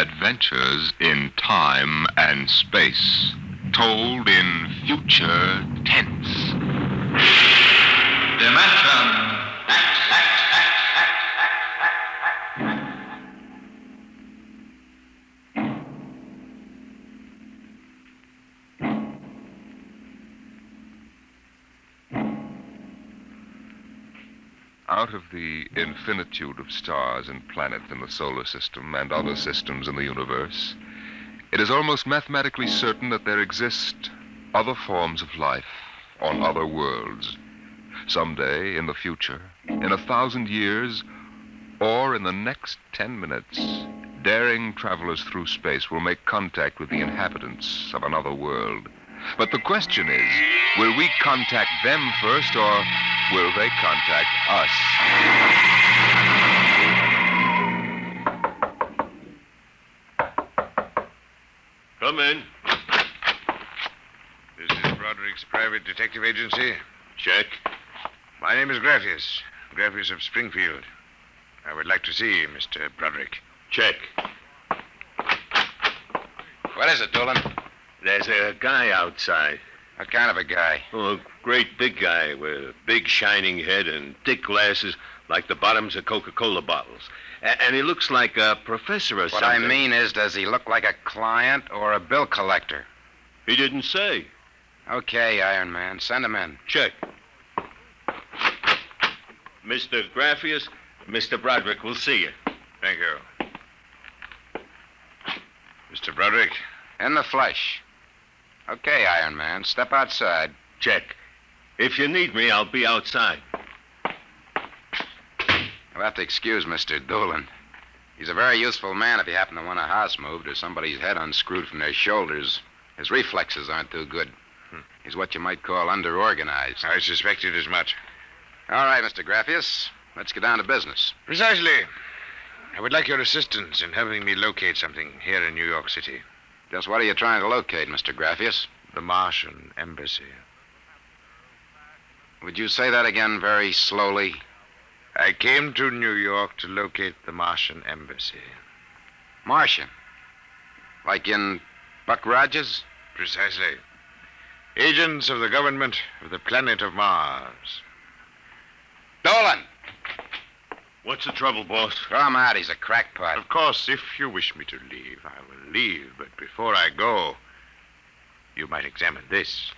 Adventures in time and space, told in future tense. Dimension X. Out of the infinitude of stars and planets in the solar system and other systems in the universe, it is almost mathematically certain that there exist other forms of life on other worlds. Someday, in the future, in 1,000 years, or in the next 10 minutes, daring travelers through space will make contact with the inhabitants of another world. But the question is, will we contact them first, or will they contact us? Come in. This is Broderick's private detective agency. Check. My name is Graffius of Springfield. I would like to see Mr. Broderick. Check. What is it, Dolan? There's a guy outside. What kind of a guy? Oh, a great big guy with a big shining head and thick glasses like the bottoms of Coca-Cola bottles. And he looks like a professor or something. What I mean is, does he look like a client or a bill collector? He didn't say. Okay, Iron Man. Send him in. Check. Mr. Graffius, Mr. Broderick will see you. Thank you. Mr. Broderick? In the flesh. Okay, Iron Man. Step outside. Check. If you need me, I'll be outside. You'll have to excuse Mr. Dolan. He's a very useful man if you happen to want a house moved or somebody's head unscrewed from their shoulders. His reflexes aren't too good. He's what you might call underorganized. I suspected as much. All right, Mr. Graffius. Let's get down to business. Precisely. I would like your assistance in helping me locate something here in New York City. Just what are you trying to locate, Mr. Graffius? The Martian embassy. Would you say that again very slowly? I came to New York to locate the Martian embassy. Martian? Like in Buck Rogers? Precisely. Agents of the government of the planet of Mars. Dolan! What's the trouble, boss? Throw him out. He's a crackpot. Of course, if you wish me to leave, I will leave. But before I go, you might examine this.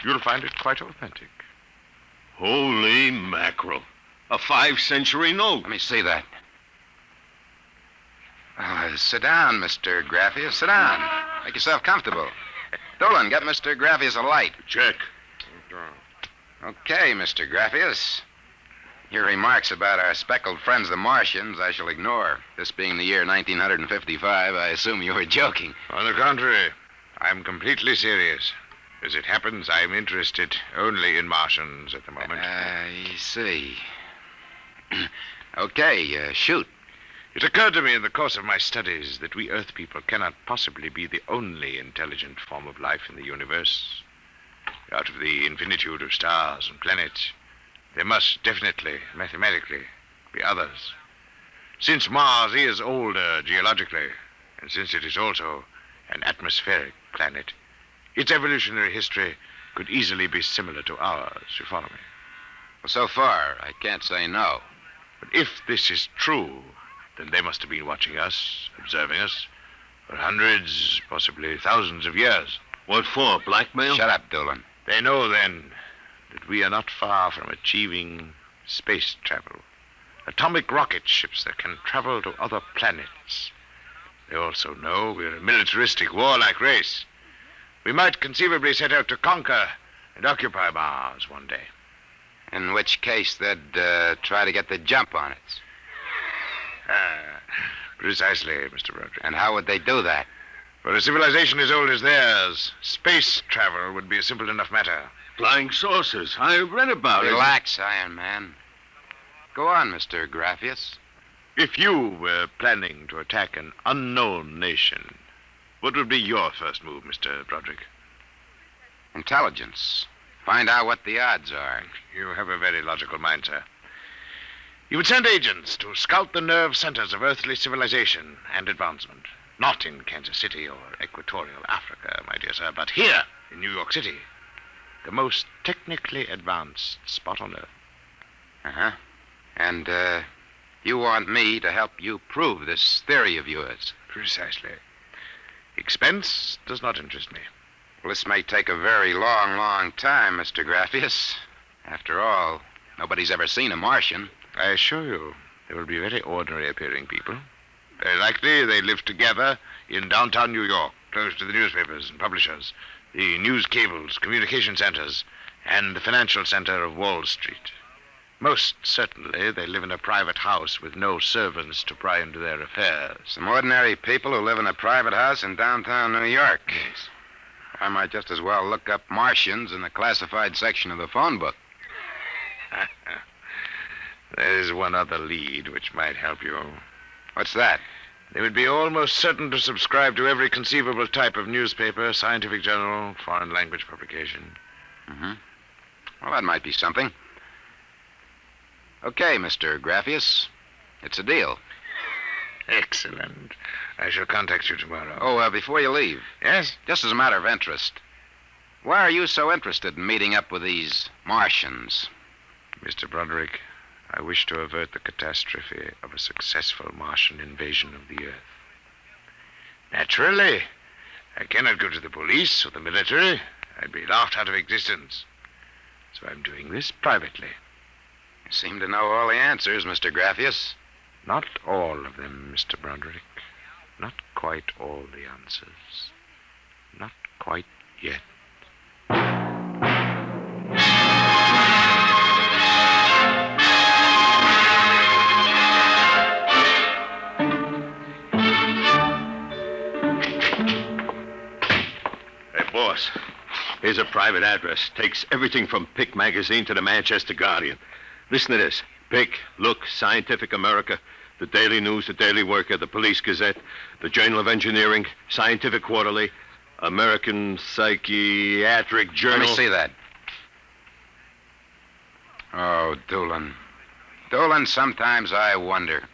You'll find it quite authentic. Holy mackerel. A 5th-century note. Let me see that. Sit down, Mr. Graffius. Sit down. Make yourself comfortable. Dolan, get Mr. Graffius a light. Check. Okay, Mr. Graffius. Your remarks about our speckled friends, the Martians, I shall ignore. This being the year 1955, I assume you were joking. On the contrary, I'm completely serious. As it happens, I'm interested only in Martians at the moment. I see. Okay, shoot. It occurred to me in the course of my studies that we Earth people cannot possibly be the only intelligent form of life in the universe. Out of the infinitude of stars and planets, there must definitely, mathematically, be others. Since Mars is older geologically, and since it is also an atmospheric planet, its evolutionary history could easily be similar to ours. You follow me? Well, so far, I can't say no. But if this is true, then they must have been watching us, observing us, for hundreds, possibly thousands of years. What for, blackmail? Shut up, Dolan. They know, then, that we are not far from achieving space travel. Atomic rocket ships that can travel to other planets. They also know we're a militaristic, warlike race. We might conceivably set out to conquer and occupy Mars one day. In which case, they'd try to get the jump on it. Precisely, Mr. Broderick. And how would they do that? For a civilization as old as theirs, space travel would be a simple enough matter. Flying saucers. I read about it. Relax, Iron Man. Go on, Mr. Graffius. If you were planning to attack an unknown nation, what would be your first move, Mr. Broderick? Intelligence. Find out what the odds are. You have a very logical mind, sir. You would send agents to scout the nerve centers of earthly civilization and advancement. Not in Kansas City or equatorial Africa, my dear sir, but here in New York City. The most technically advanced spot on Earth. Uh-huh. And, you want me to help you prove this theory of yours? Precisely. Expense does not interest me. Well, this may take a very long, long time, Mr. Graffius. After all, nobody's ever seen a Martian. I assure you, they will be very ordinary-appearing people. Very likely they live together in downtown New York, close to the newspapers and publishers, the news cables, communication centers, and the financial center of Wall Street. Most certainly, they live in a private house with no servants to pry into their affairs. Some ordinary people who live in a private house in downtown New York. Yes. I might just as well look up Martians in the classified section of the phone book. There's one other lead which might help you. What's that? They would be almost certain to subscribe to every conceivable type of newspaper, scientific journal, foreign language publication. Mm-hmm. Well, that might be something. Okay, Mr. Graffius. It's a deal. Excellent. I shall contact you tomorrow. Oh, before you leave. Yes? Just as a matter of interest. Why are you so interested in meeting up with these Martians? Mr. Broderick, I wish to avert the catastrophe of a successful Martian invasion of the Earth. Naturally, I cannot go to the police or the military. I'd be laughed out of existence. So I'm doing this privately. You seem to know all the answers, Mr. Graffius. Not all of them, Mr. Broderick. Not quite all the answers. Not quite yet. Boss, here's a private address. Takes everything from Pick magazine to the Manchester Guardian. Listen to this. Pick, Look, Scientific America, the Daily News, the Daily Worker, the Police Gazette, the Journal of Engineering, Scientific Quarterly, American Psychiatric Journal. Let me see that. Oh, Doolin. Doolin, sometimes I wonder.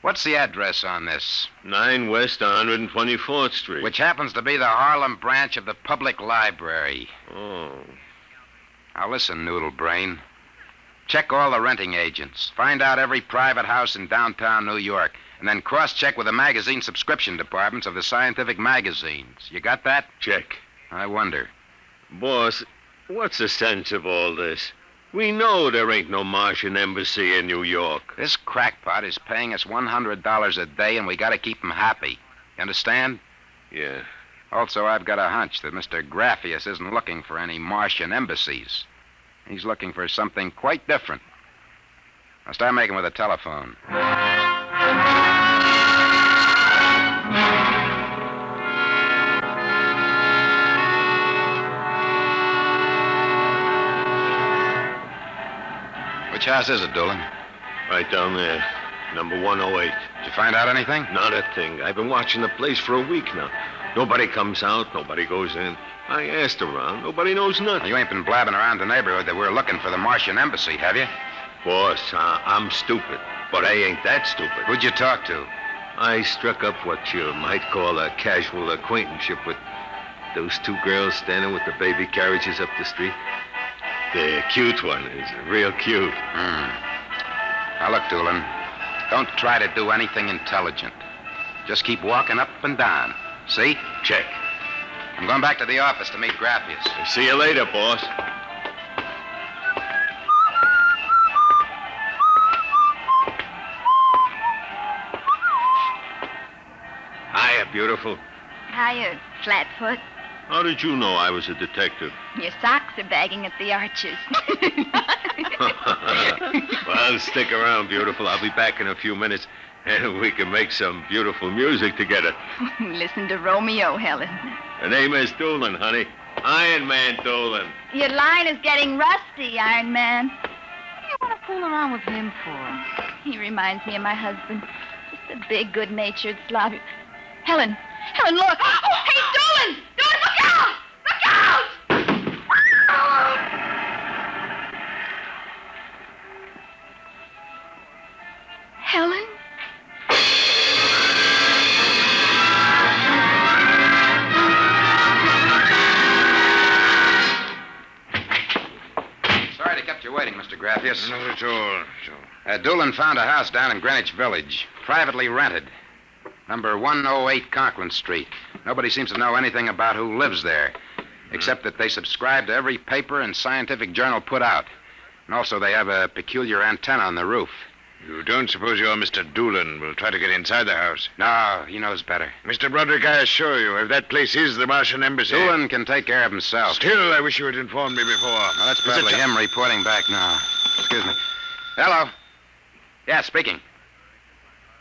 What's the address on this? 9 West 124th Street. Which happens to be the Harlem branch of the Public Library. Oh. Now listen, Noodle Brain. Check all the renting agents. Find out every private house in downtown New York. And then cross-check with the magazine subscription departments of the scientific magazines. You got that? Check. I wonder. Boss, what's the sense of all this? We know there ain't no Martian embassy in New York. This crackpot is paying us $100 a day, and we got to keep him happy. You understand? Yeah. Also, I've got a hunch that Mr. Graffius isn't looking for any Martian embassies. He's looking for something quite different. Now start making with the telephone. Which house is it, Doolin? Right down there. Number 108. Did you find out anything? Not a thing. I've been watching the place for a week now. Nobody comes out. Nobody goes in. I asked around. Nobody knows nothing. You ain't been blabbing around the neighborhood that we're looking for the Martian embassy, have you? Boss, I'm stupid. But I ain't that stupid. Who'd you talk to? I struck up what you might call a casual acquaintanceship with those 2 girls standing with the baby carriages up the street. The cute one is real cute. Now, look, Doolin, don't try to do anything intelligent. Just keep walking up and down. See? Check. I'm going back to the office to meet Graffius. See you later, boss. Hiya, beautiful. Hiya, Flatfoot. How did you know I was a detective? Your socks are bagging at the arches. Well, stick around, beautiful. I'll be back in a few minutes, and we can make some beautiful music together. Listen to Romeo, Helen. The name is Doolin, honey. Iron Man Doolin. Your line is getting rusty, Iron Man. What do you want to fool around with him for? He reminds me of my husband. Just a big, good-natured slob. Helen, look. Oh, hey, Doolin! Doolin, look out! Look out! Helen? Sorry to kept you waiting, Mr. Graffius. Not at all. Doolan found a house down in Greenwich Village, privately rented. Number 108 Conklin Street. Nobody seems to know anything about who lives there, except that they subscribe to every paper and scientific journal put out. And also they have a peculiar antenna on the roof. You don't suppose your Mr. Doolan will try to get inside the house? No, he knows better. Mr. Broderick, I assure you, if that place is the Martian embassy... Doolan can take care of himself. Still, I wish you had informed me before. Well, that's probably him reporting back now. Excuse me. Hello. Yeah, speaking.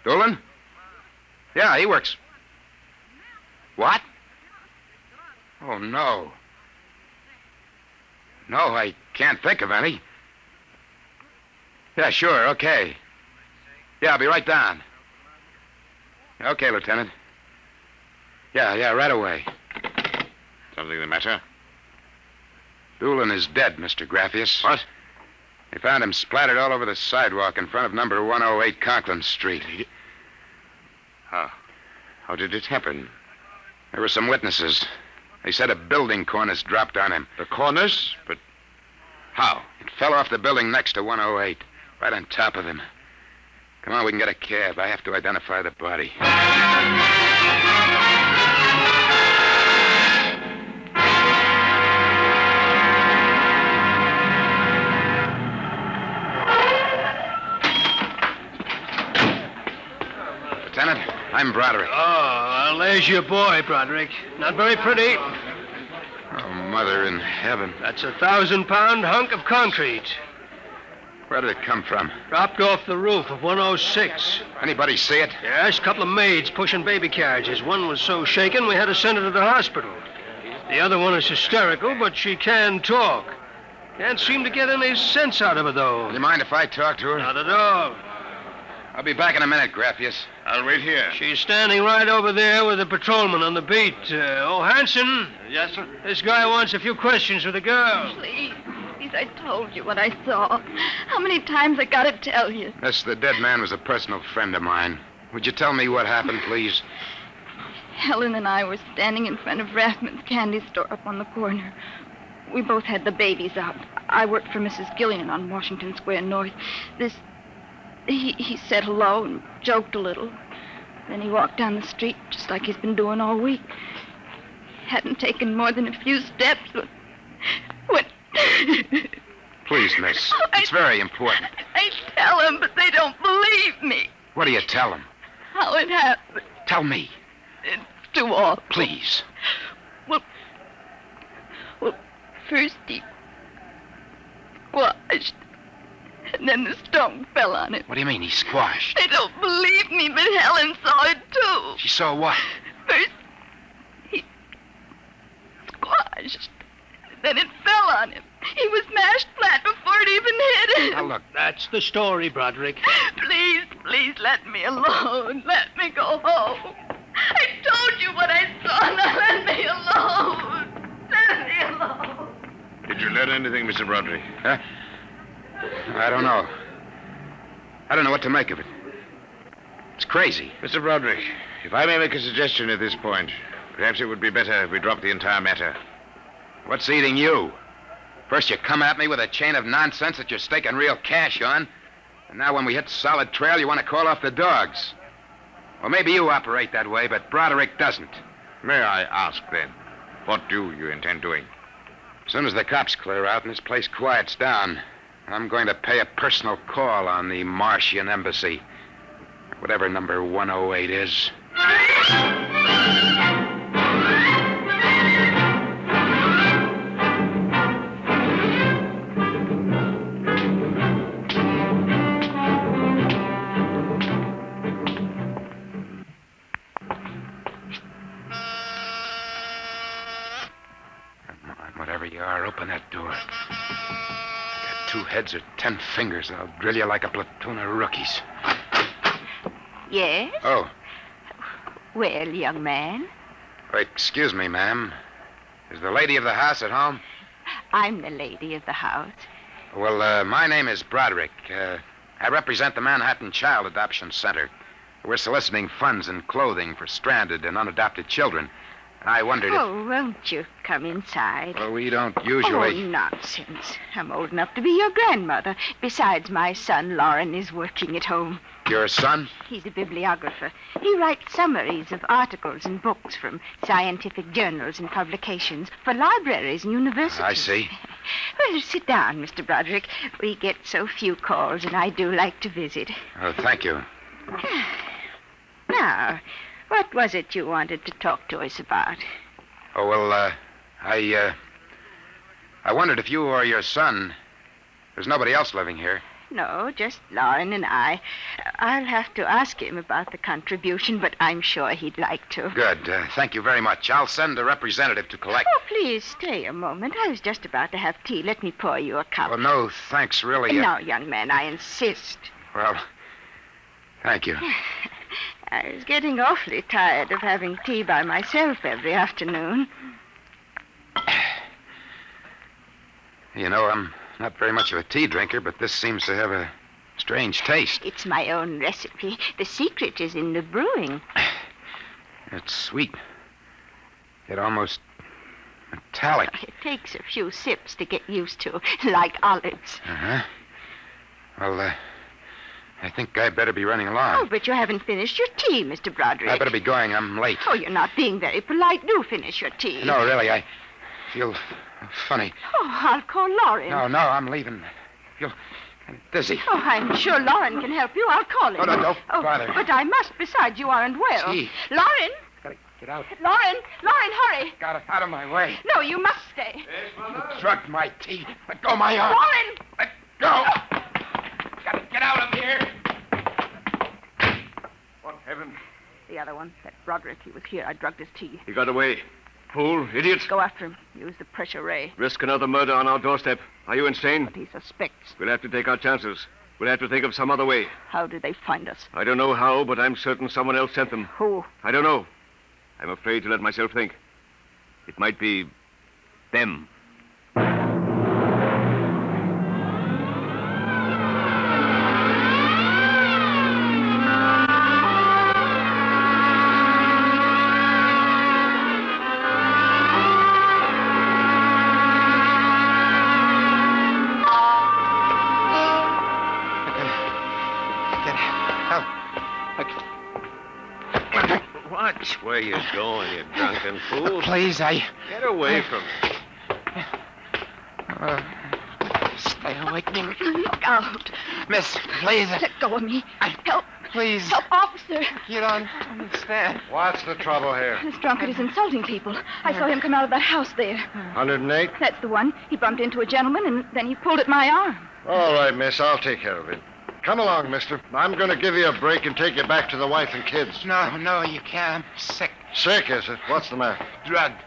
Doolan? Yeah, he works. What? Oh, no. No, I can't think of any. Yeah, sure, okay. Yeah, I'll be right down. Okay, Lieutenant. Yeah, right away. Something the matter? Doolan is dead, Mr. Graffius. What? They found him splattered all over the sidewalk in front of number 108 Conklin Street. How did it happen? There were some witnesses. They said a building cornice dropped on him. The cornice? But how? It fell off the building next to 108, right on top of him. Come on, we can get a cab. I have to identify the body. Lieutenant, I'm Broderick. Oh, well, there's your boy, Broderick. Not very pretty. Oh, Mother in heaven. That's a 1,000-pound hunk of concrete. Where did it come from? Dropped off the roof of 106. Anybody see it? Yes, a couple of maids pushing baby carriages. One was so shaken we had to send her to the hospital. The other one is hysterical, but she can talk. Can't seem to get any sense out of her, though. Do you mind if I talk to her? Not at all. I'll be back in a minute, Graffius. I'll wait here. She's standing right over there with the patrolman on the beat. Hanson. Yes, sir? This guy wants a few questions with the girl. Please, I told you what I saw. How many times I gotta tell you? Miss, the dead man was a personal friend of mine. Would you tell me what happened, please? Helen and I were standing in front of Rathman's candy store up on the corner. We both had the babies out. I worked for Mrs. Gillian on Washington Square North. He said hello and joked a little. Then he walked down the street just like he's been doing all week. Hadn't taken more than a few steps when... Please, miss. It's very important. I tell them, but they don't believe me. What do you tell them? How it happened. Tell me. It's too awful. Please. Well, first he squashed, and then the stone fell on him. What do you mean, he squashed? They don't believe me, but Helen saw it too. She saw what? First, he squashed, then it fell on him. He was mashed flat before it even hit him. Now, look. That's the story, Broderick. Please, let me alone. Let me go home. I told you what I saw. Now let me alone. Let me alone. Did you learn anything, Mr. Broderick? Huh? I don't know. I don't know what to make of it. It's crazy. Mr. Broderick, if I may make a suggestion at this point, perhaps it would be better if we dropped the entire matter. What's eating you? First you come at me with a chain of nonsense that you're staking real cash on. And now when we hit solid trail, you want to call off the dogs. Well, maybe you operate that way, but Broderick doesn't. May I ask, then, what do you intend doing? As soon as the cops clear out and this place quiets down, I'm going to pay a personal call on the Martian embassy. Whatever number 108 is. Whatever you are, open that door. Got 2 heads or 10 fingers. I'll drill you like a platoon of rookies. Yes? Oh, Well, young man, excuse me, ma'am. Is the lady of the house at home? I'm the lady of the house. Well, my name is Broderick. I represent the Manhattan Child Adoption Center. We're soliciting funds and clothing for stranded and unadopted children. And I wondered if... Oh, won't you come inside? Well, we don't usually... Oh, nonsense. I'm old enough to be your grandmother. Besides, my son, Lauren, is working at home. Your son? He's a bibliographer. He writes summaries of articles and books from scientific journals and publications for libraries and universities. I see. Well, sit down, Mr. Broderick. We get so few calls, and I do like to visit. Oh, thank you. Now, what was it you wanted to talk to us about? Oh, well, I wondered if you or your son... There's nobody else living here. No, just Lauren and I. I'll have to ask him about the contribution, but I'm sure he'd like to. Good. Thank you very much. I'll send a representative to collect. Oh, please stay a moment. I was just about to have tea. Let me pour you a cup. Well, no, thanks, really. No, young man, I insist. Well, thank you. I was getting awfully tired of having tea by myself every afternoon. You know, I'm not very much of a tea drinker, but this seems to have a strange taste. It's my own recipe. The secret is in the brewing. It's sweet. Yet almost metallic. It takes a few sips to get used to, like olives. Uh-huh. Well, I think I'd better be running along. Oh, but you haven't finished your tea, Mr. Broderick. I better be going. I'm late. Oh, you're not being very polite. Do finish your tea. No, really, I feel funny. Oh, I'll call Lauren. No, I'm leaving. I feel kind of dizzy. Oh, I'm sure Lauren can help you. I'll call him. Oh, no, don't bother. But I must. Besides, you aren't well. Tea. Lauren! Gotta get out. Lauren, hurry. Got it out of my way. No, you must stay. Yes, Mother? You drugged my tea. Let go of my arm. Lauren! Let go. Gotta get out of here. What heaven? The other one, that Broderick, he was here. I drugged his tea. He got away. Fool, idiot. Go after him. Use the pressure ray. Risk another murder on our doorstep. Are you insane? What he suspects. We'll have to take our chances. We'll have to think of some other way. How did they find us? I don't know how, but I'm certain someone else sent them. Who? I don't know. I'm afraid to let myself think. It might be them. Watch where you're going, you drunken fool. Please, I... Get away from me. Stay away from me. Look out. Miss, please. Let go of me. Help. Please. Help, officer. You don't understand. What's the trouble here? This drunkard is insulting people. I saw him come out of that house there. 108? That's the one. He bumped into a gentleman, and then he pulled at my arm. All right, miss. I'll take care of it. Come along, mister. I'm going to give you a break and take you back to the wife and kids. No, you can't. I'm sick. Sick, is it? What's the matter? Drugged.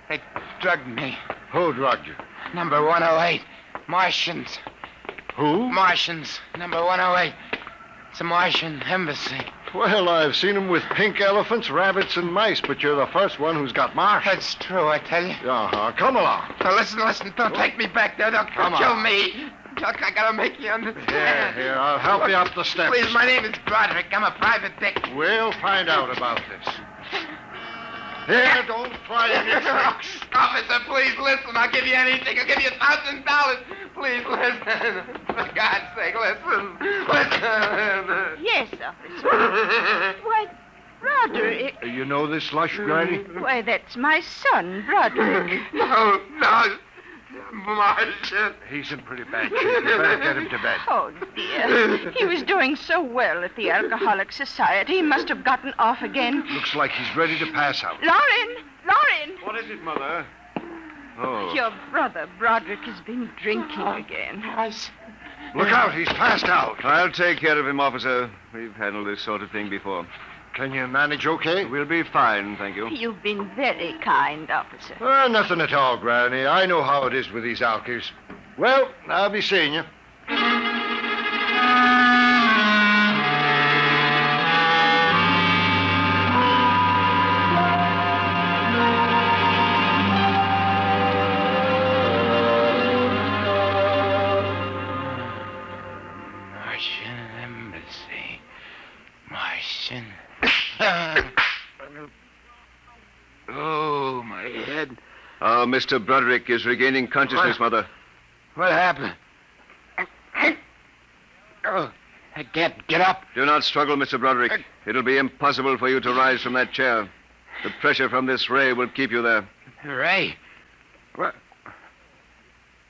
They drugged me. Who drugged you? Number 108. Martians. Who? Martians. Number 108. It's a Martian embassy. Well, I've seen them with pink elephants, rabbits, and mice, but you're the first one who's got marsh. That's true, I tell you. Uh-huh. Come along. Now, listen. Don't take me back there. They'll Come kill on. me. Look, I gotta make you understand. Here, I'll help you up the steps. Please, my name is Broderick. I'm a private dick. We'll find out about this. Here, don't try any tricks. Officer, please listen. I'll give you anything. I'll give you $1,000. Please listen. For God's sake, listen. Listen. Yes, officer. Why, Broderick. You know this lush, Granny? Why, that's my son, Broderick. No. Martian. He's in pretty bad shape. You better get him to bed. Oh, dear. He was doing so well at the Alcoholic Society. He must have gotten off again. Looks like he's ready to pass out. Lauren! What is it, Mother? Oh. Your brother, Broderick, has been drinking again. Look out, he's passed out. I'll take care of him, officer. We've handled this sort of thing before. Can you manage okay? We'll be fine, thank you. You've been very kind, officer. Nothing at all, Granny. I know how it is with these alkies. Well, I'll be seeing you. Martian Martian. Oh, my head. Oh, Mr. Broderick is regaining consciousness, Mother. What happened? Oh, I can't get up. Do not struggle, Mr. Broderick. It'll be impossible for you to rise from that chair. The pressure from this ray will keep you there. Ray? What?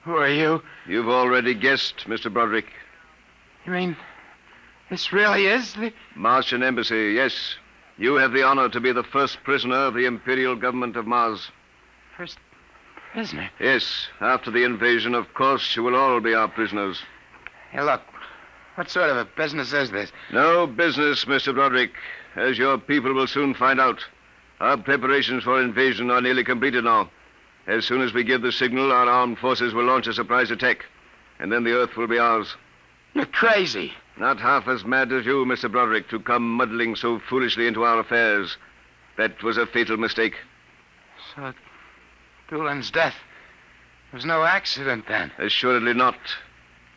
Who are you? You've already guessed, Mr. Broderick. You mean this really is the... Martian Embassy, yes. You have the honor to be the first prisoner of the Imperial Government of Mars. First prisoner? Yes. After the invasion, of course, you will all be our prisoners. Hey, look. What sort of a business is this? No business, Mr. Broderick. As your people will soon find out. Our preparations for invasion are nearly completed now. As soon as we give the signal, our armed forces will launch a surprise attack. And then the Earth will be ours. You're crazy. Not half as mad as you, Mr. Broderick, to come muddling so foolishly into our affairs. That was a fatal mistake. So, Doolan's death was no accident, then? Assuredly not.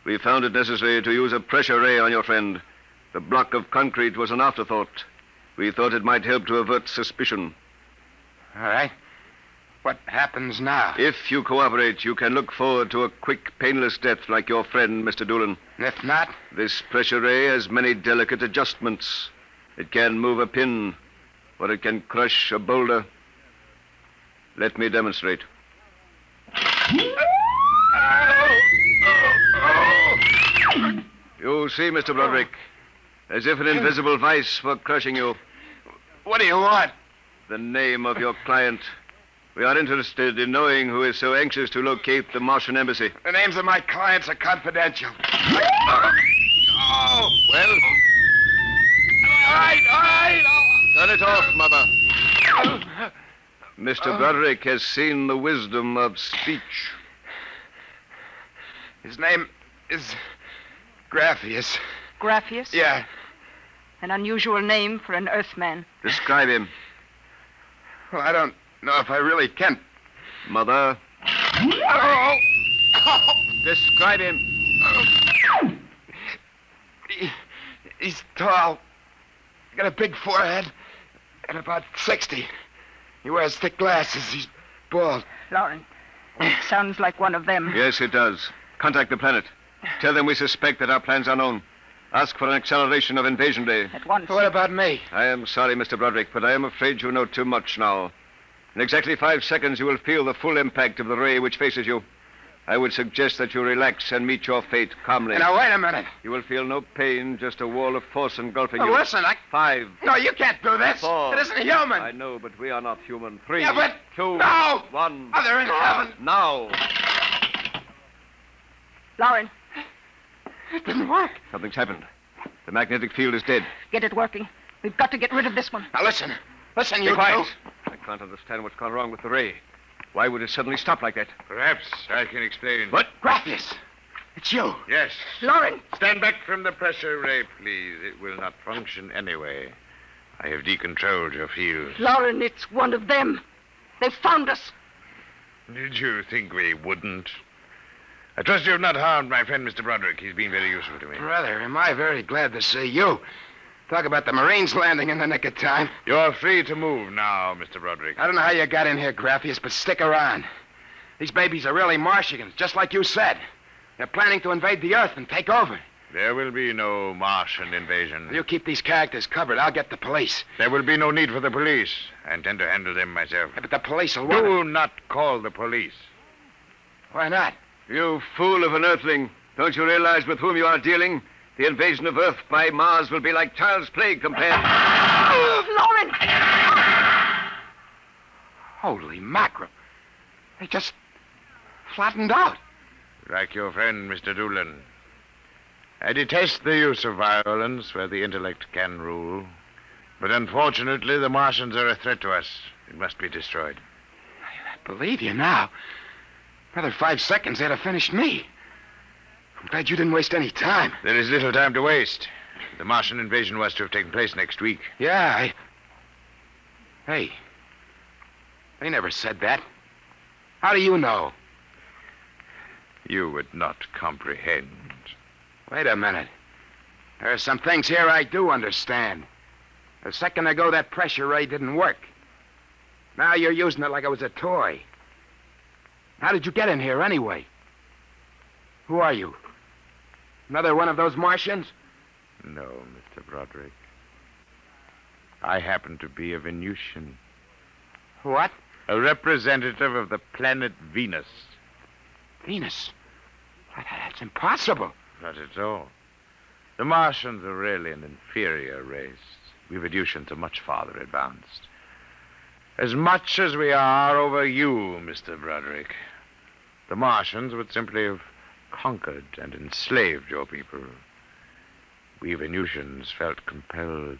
We found it necessary to use a pressure ray on your friend. The block of concrete was an afterthought. We thought it might help to avert suspicion. All right. What happens now? If you cooperate, you can look forward to a quick, painless death like your friend, Mr. Doolan. If not? This pressure ray has many delicate adjustments. It can move a pin, or it can crush a boulder. Let me demonstrate. You see, Mr. Broderick, as if an invisible vice were crushing you. What do you want? The name of your client. We are interested in knowing who is so anxious to locate the Martian Embassy. The names of my clients are confidential. Well? All right. Turn it off, Mother. Mr. Broderick has seen the wisdom of speech. His name is Graphius. Graphius? Yeah. An unusual name for an Earthman. Describe him. Well, I don't know if I really can. Mother. Describe him. He's tall. Got a big forehead. And about 60. He wears thick glasses. He's bald. Lauren, sounds like one of them. Yes, it does. Contact the planet. Tell them we suspect that our plans are known. Ask for an acceleration of invasion day. At once. What about me? I am sorry, Mr. Broderick, but I am afraid you know too much now. In exactly 5 seconds, you will feel the full impact of the ray which faces you. I would suggest that you relax and meet your fate calmly. Now, wait a minute. You will feel no pain, just a wall of force engulfing you. Listen, 5. No, you can't do this. 4. It isn't human. I know, but we are not human. 3. Yeah, but... 2. No! 1. Mother in heaven. Now. Lauren, It didn't work. Something's happened. The magnetic field is dead. get it working. We've got to get rid of this one. Now, listen. Listen, Be you quiet. two. I can't understand what's gone wrong with the ray. Why would it suddenly stop like that? Perhaps I can explain. What? Graphius. It's you. Yes. Lauren! Stand back from the pressure ray, please. It will not function anyway. I have decontrolled your field. Lauren, it's one of them. They've found us. Did you think we wouldn't? I trust you have not harmed my friend, Mr. Broderick. He's been very useful to me. Brother, am I very glad to see you. Talk about the Marines landing in the nick of time. You're free to move now, Mr. Broderick. I don't know how you got in here, Graphius, but stick around. These babies are really Martians, just like you said. They're planning to invade the Earth and take over. There will be no Martian invasion. You keep these characters covered. I'll get the police. There will be no need for the police. I intend to handle them myself. Yeah, but the police will want Do not call the police. Why not? You fool of an Earthling. Don't you realize with whom you are dealing? The invasion of Earth by Mars will be like child's play compared... Lauren! Holy mackerel. They just flattened out. Like your friend, Mr. Doolan. I detest the use of violence where the intellect can rule. But unfortunately, the Martians are a threat to us. It must be destroyed. I believe you now. Another 5 seconds, they'd have finished me. I'm glad you didn't waste any time. There is little time to waste. The Martian invasion was to have taken place next week. Yeah, Hey, they never said that. How do you know? You would not comprehend. Wait a minute. There are some things here I do understand. A second ago, that pressure ray didn't work. Now you're using it like it was a toy. How did you get in here, anyway? Who are you? Another one of those Martians? No, Mr. Broderick. I happen to be a Venusian. What? A representative of the planet Venus. Venus? That's impossible. Not at all. The Martians are really an inferior race. We Venusians are much farther advanced. As much as we are over you, Mr. Broderick. The Martians would simply have conquered and enslaved your people. We Venusians felt compelled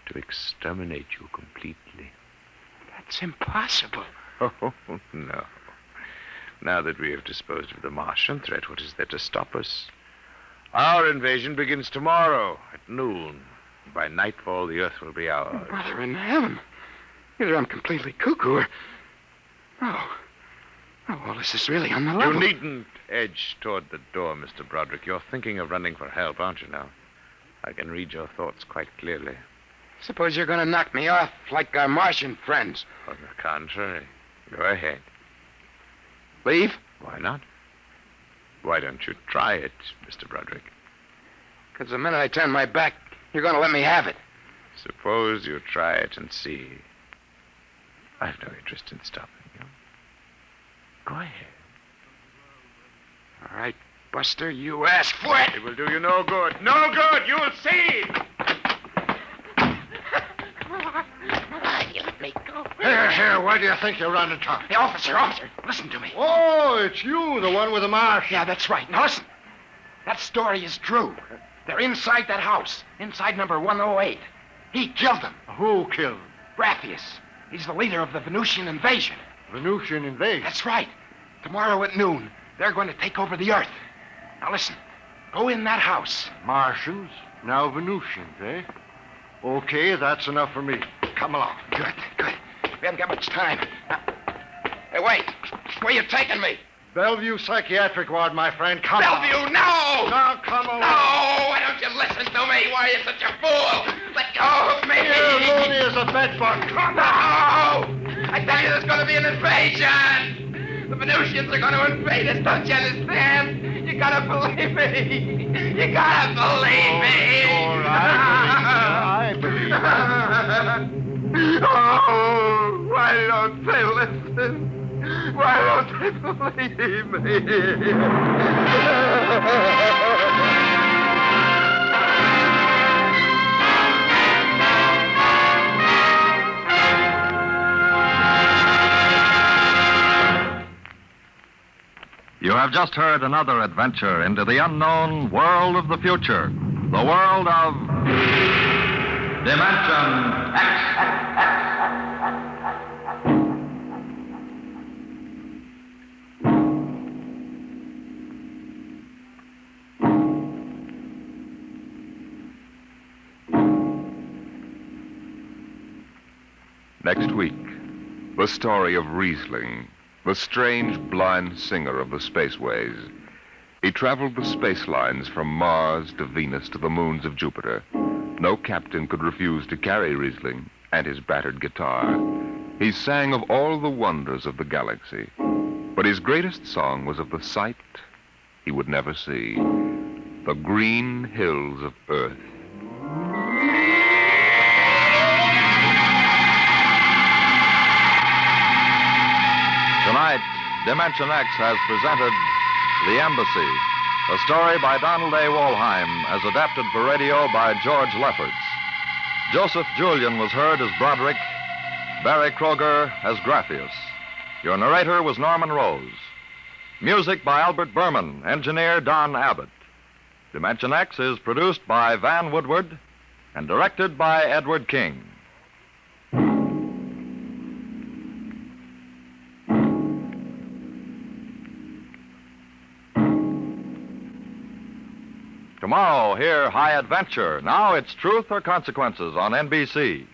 to exterminate you completely. That's impossible. Oh, no. Now that we have disposed of the Martian threat, what is there to stop us? Our invasion begins tomorrow at noon. By nightfall, the Earth will be ours. Brother in heaven. Either I'm completely cuckoo or... Oh, well, this is really on the level. You needn't edge toward the door, Mr. Broderick. You're thinking of running for help, aren't you now? I can read your thoughts quite clearly. Suppose you're going to knock me off like our Martian friends. On the contrary. Go ahead. Leave? Why not? Why don't you try it, Mr. Broderick? Because the minute I turn my back, you're going to let me have it. Suppose you try it and see. I've no interest in stopping you. Go ahead. All right, Buster, you asked for it. It will do you no good. No good! You'll see! You let me go. Here, where do you think you're running to? Hey, officer, listen to me. Oh, it's you, the one with the marsh. Yeah, that's right. Now, listen. That story is true. They're inside that house, inside number 108. He killed them. Who killed him? Brathius. He's the leader of the Venusian invasion. Venusian invasion? That's right. Tomorrow at noon, they're going to take over the Earth. Now, listen. Go in that house. Martians, now Venusians, eh? Okay, that's enough for me. Come along. Good. We haven't got much time. Now, hey, wait. Where you taking me? Bellevue Psychiatric Ward, my friend. Come on. Bellevue, no! Now, come along. No! Why don't you listen to me? Why are you such a fool? Let go of me! Here, loony as a bedbug. Come No! on. I tell you, there's going to be an invasion! The Venusians are going to invade us, don't you understand? You gotta believe me! You gotta believe me! All right. I believe you. Oh, why don't they listen? Why don't they believe me? You have just heard another adventure into the unknown world of the future, the world of Dimension X. Next week, the story of Riesling, the strange blind singer of the spaceways. He traveled the space lines from Mars to Venus to the moons of Jupiter. No captain could refuse to carry Riesling and his battered guitar. He sang of all the wonders of the galaxy, but his greatest song was of the sight he would never see, the green hills of Earth. Tonight, Dimension X has presented The Embassy, a story by Donald A. Wollheim, as adapted for radio by George Lefferts. Joseph Julian was heard as Broderick, Barry Kroger as Graphius. Your narrator was Norman Rose. Music by Albert Berman, engineer Don Abbott. Dimension X is produced by Van Woodward and directed by Edward King. Tomorrow, hear High Adventure. Now it's Truth or Consequences on NBC.